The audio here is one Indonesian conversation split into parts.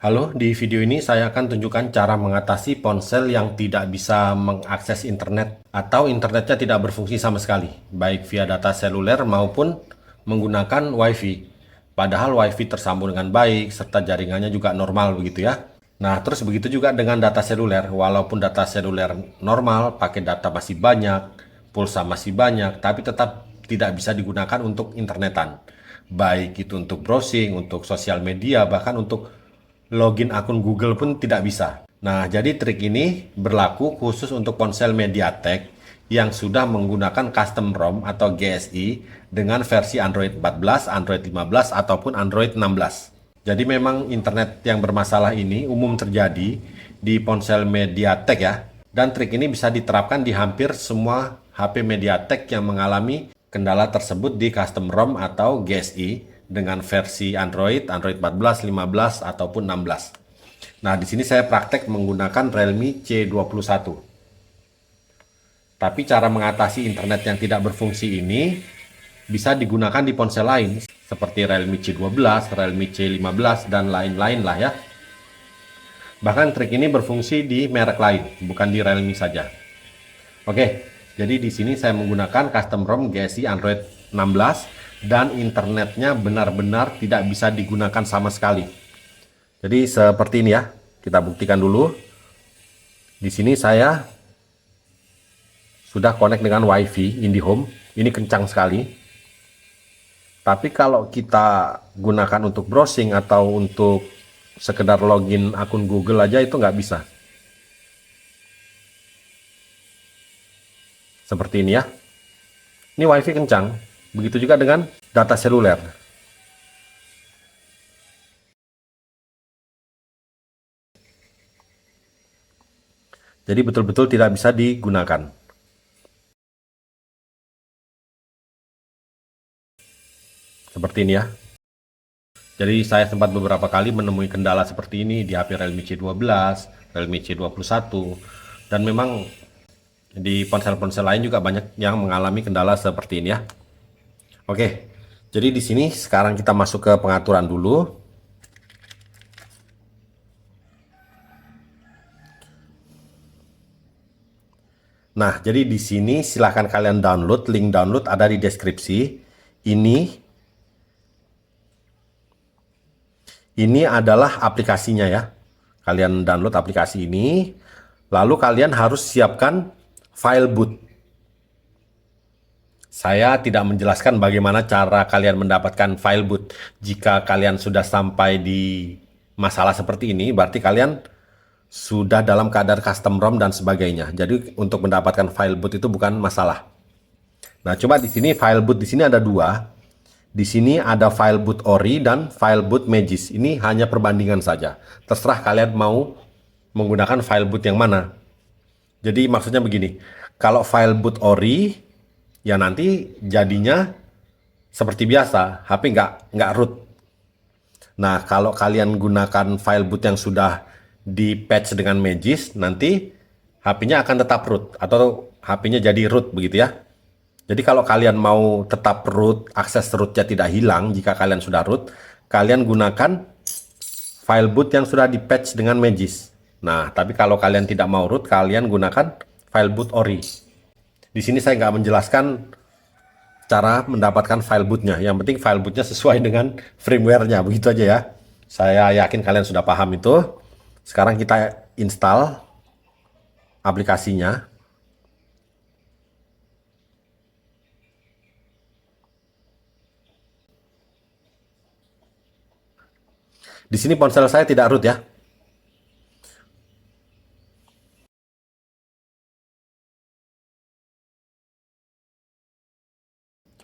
Halo, di video ini saya akan tunjukkan cara mengatasi ponsel yang tidak bisa mengakses internet atau internetnya tidak berfungsi sama sekali, baik via data seluler maupun menggunakan WiFi. Padahal WiFi tersambung dengan baik serta jaringannya juga normal begitu ya. Nah, terus begitu juga dengan data seluler. Walaupun data seluler normal, pakai data masih banyak, pulsa masih banyak, tapi tetap tidak bisa digunakan untuk internetan. Baik itu untuk browsing, untuk sosial media, bahkan untuk login akun Google pun tidak bisa. Nah, jadi trik ini berlaku khusus untuk ponsel MediaTek yang sudah menggunakan custom ROM atau GSI dengan versi Android 14, Android 15, ataupun Android 16. Jadi memang internet yang bermasalah ini umum terjadi di ponsel MediaTek ya. Dan trik ini bisa diterapkan di hampir semua HP MediaTek yang mengalami kendala tersebut di custom ROM atau GSI dengan versi Android, Android 14, 15, ataupun 16. Nah, di sini saya praktek menggunakan Realme C21. Tapi cara mengatasi internet yang tidak berfungsi ini bisa digunakan di ponsel lain seperti Realme C12, Realme C15, dan lain-lain lah ya. Bahkan trik ini berfungsi di merek lain, bukan di Realme saja. Oke, jadi di sini saya menggunakan custom ROM GSI Android 16 dan internetnya benar-benar tidak bisa digunakan sama sekali. Jadi seperti ini ya. Kita buktikan dulu. Di sini saya sudah connect dengan WiFi IndiHome. Ini kencang sekali. Tapi kalau kita gunakan untuk browsing atau untuk sekedar login akun Google aja itu nggak bisa. Seperti ini ya. Ini WiFi kencang. Begitu juga dengan data seluler. Jadi betul-betul tidak bisa digunakan. Seperti ini ya. Jadi saya sempat beberapa kali menemui kendala seperti ini di HP Realme C12, Realme C21, dan memang di ponsel-ponsel lain juga banyak yang mengalami kendala seperti ini ya. Oke, jadi di sini sekarang kita masuk ke pengaturan dulu. Nah, jadi di sini silahkan kalian download, link download ada di deskripsi. Ini adalah aplikasinya ya. Kalian download aplikasi ini, lalu kalian harus siapkan file boot. Saya tidak menjelaskan bagaimana cara kalian mendapatkan file boot. Jika kalian sudah sampai di masalah seperti ini, berarti kalian sudah dalam keadaan custom ROM dan sebagainya. Jadi untuk mendapatkan file boot itu bukan masalah. Nah, coba di sini file boot di sini ada dua. Di sini ada file boot ori dan file boot Magis. Ini hanya perbandingan saja. Terserah kalian mau menggunakan file boot yang mana. Jadi maksudnya begini, kalau file boot ori, ya nanti jadinya seperti biasa, HP nggak root. Nah, kalau kalian gunakan file boot yang sudah di patch dengan Magis, nanti HP-nya akan tetap root atau HP-nya jadi root begitu ya. Jadi kalau kalian mau tetap root, akses rootnya tidak hilang jika kalian sudah root, kalian gunakan file boot yang sudah di patch dengan Magis. Nah, tapi kalau kalian tidak mau root, kalian gunakan file boot ori. Di sini saya nggak menjelaskan cara mendapatkan file bootnya. Yang penting file bootnya sesuai dengan firmware-nya. Begitu aja ya. Saya yakin kalian sudah paham itu. Sekarang kita install aplikasinya. Di sini ponsel saya tidak root ya.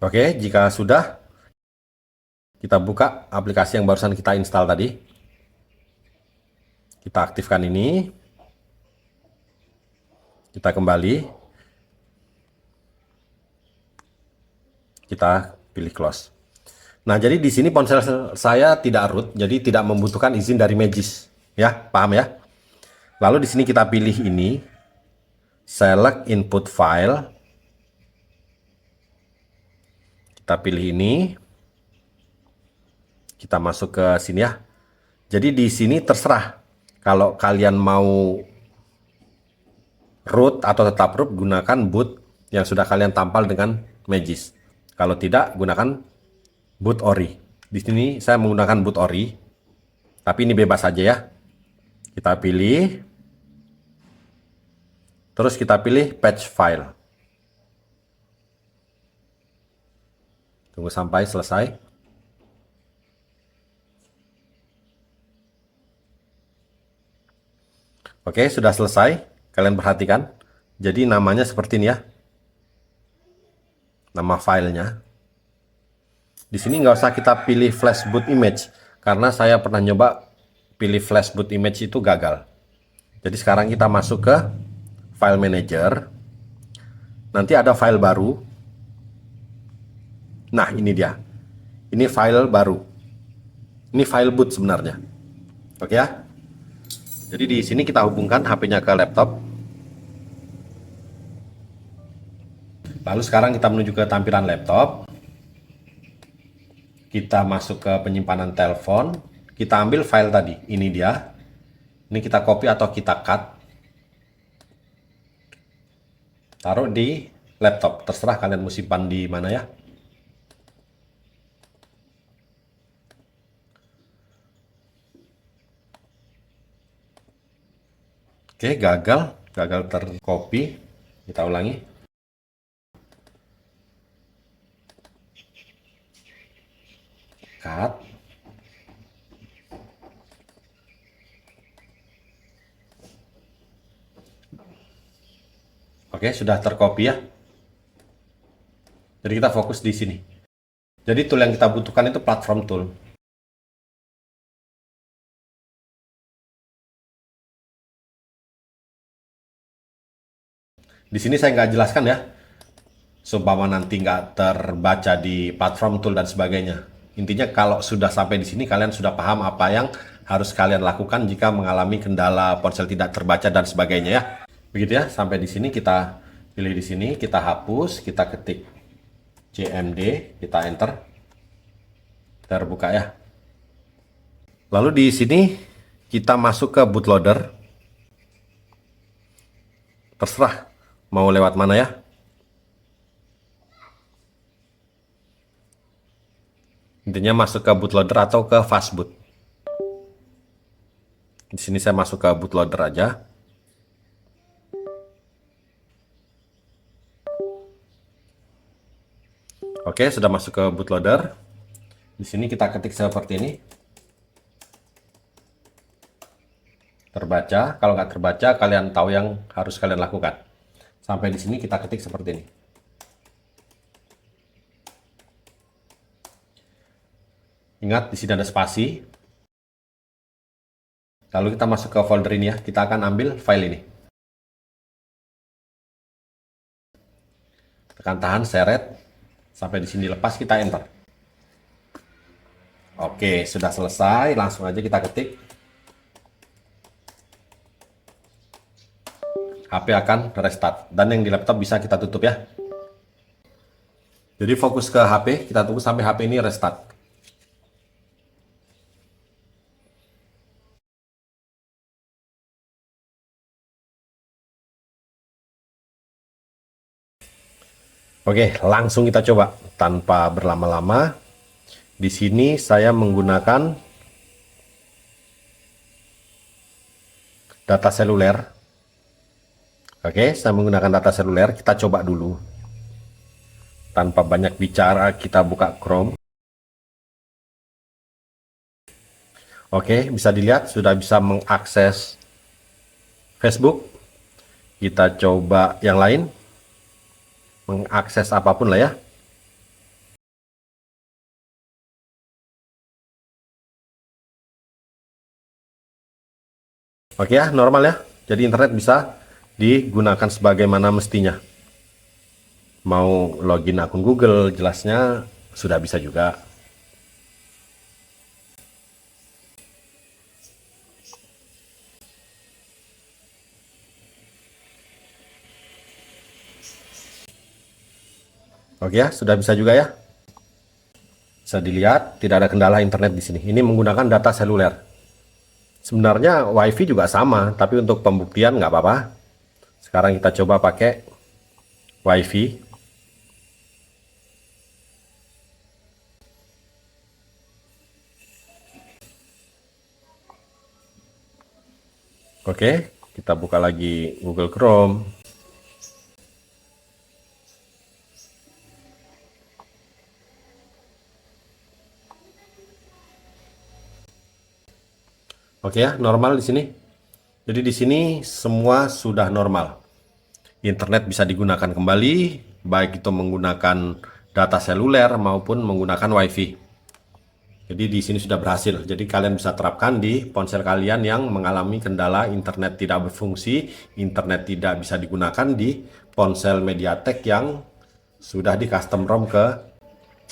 Oke, jika sudah, kita buka aplikasi yang barusan kita install tadi. Kita aktifkan ini. Kita kembali. Kita pilih close. Nah, jadi di sini ponsel saya tidak root, jadi tidak membutuhkan izin dari Magis. Ya, paham ya? Lalu di sini kita pilih ini. Select input file. Kita pilih ini. Kita masuk ke sini ya. Jadi di sini terserah. Kalau kalian mau root atau tetap root, gunakan boot yang sudah kalian tampal dengan Magis. Kalau tidak, gunakan boot ori. Di sini saya menggunakan boot ori, tapi ini bebas saja ya. Kita pilih, terus kita pilih patch file. Tunggu sampai selesai. Oke, sudah selesai. Kalian perhatikan. Jadi namanya seperti ini ya. Nama filenya. Di sini nggak usah kita pilih flash boot image, karena saya pernah nyoba pilih flash boot image itu gagal. Jadi sekarang kita masuk ke file manager. Nanti ada file baru. Nah, ini dia. Ini file baru. Ini file boot sebenarnya. Oke ya. Jadi di sini kita hubungkan HP-nya ke laptop. Lalu sekarang kita menuju ke tampilan laptop. Kita masuk ke penyimpanan telepon. Kita ambil file tadi. Ini dia. Ini kita copy atau kita cut. Taruh di laptop. Terserah kalian mau simpan di mana ya. Oke, gagal tercopy. Kita ulangi. Cut. Oke, sudah tercopy ya. Jadi kita fokus di sini. Jadi tool yang kita butuhkan itu platform tool. Di sini saya nggak jelaskan ya, supaya nanti nggak terbaca di platform tool dan sebagainya. Intinya kalau sudah sampai di sini kalian sudah paham apa yang harus kalian lakukan jika mengalami kendala ponsel tidak terbaca dan sebagainya ya. Begitu ya, sampai di sini kita pilih di sini, kita hapus, kita ketik cmd, kita enter. Terbuka ya. Lalu di sini kita masuk ke bootloader. Terserah mau lewat mana ya. Intinya masuk ke bootloader atau ke fastboot. Di sini saya masuk ke bootloader aja. Oke, sudah masuk ke bootloader. Di sini kita ketik seperti ini. Terbaca. Kalau nggak terbaca, kalian tahu yang harus kalian lakukan. Sampai di sini kita ketik seperti ini. Ingat, di sini ada spasi. Lalu kita masuk ke folder ini ya. Kita akan ambil file ini. Tekan tahan, seret. Sampai di sini lepas, kita enter. Oke, sudah selesai. Langsung aja kita ketik. HP akan restart. Dan yang di laptop bisa kita tutup ya. Jadi fokus ke HP. Kita tunggu sampai HP ini restart. Oke, langsung kita coba tanpa berlama-lama. Di sini saya menggunakan data seluler. Oke, saya menggunakan data seluler. Kita coba dulu. Tanpa banyak bicara, kita buka Chrome. Oke, bisa dilihat sudah bisa mengakses Facebook. Kita coba yang lain. Mengakses apapun lah ya. Oke ya, normal ya. Jadi internet bisa digunakan sebagaimana mestinya. Mau login akun Google, jelasnya sudah bisa juga. Oke ya, sudah bisa juga ya. Bisa dilihat tidak ada kendala internet di sini. Ini menggunakan data seluler. Sebenarnya WiFi juga sama, tapi untuk pembuktian nggak apa-apa. Sekarang kita coba pakai WiFi. Oke, kita buka lagi Google Chrome. Oke ya, normal di sini. Jadi di sini semua sudah normal. Internet bisa digunakan kembali, baik itu menggunakan data seluler maupun menggunakan WiFi. Jadi di sini sudah berhasil. Jadi kalian bisa terapkan di ponsel kalian yang mengalami kendala internet tidak berfungsi, internet tidak bisa digunakan di ponsel MediaTek yang sudah di custom ROM ke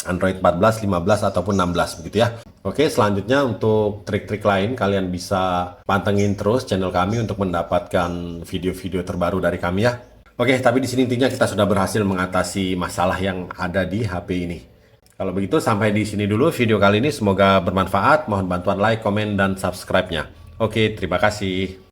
Android 14, 15, ataupun 16 begitu ya. Oke, selanjutnya untuk trik-trik lain kalian bisa pantengin terus channel kami untuk mendapatkan video-video terbaru dari kami ya. Oke, tapi di sini intinya kita sudah berhasil mengatasi masalah yang ada di HP ini. Kalau begitu sampai di sini dulu video kali ini, semoga bermanfaat. Mohon bantuan like, komen, dan subscribe-nya. Oke, terima kasih.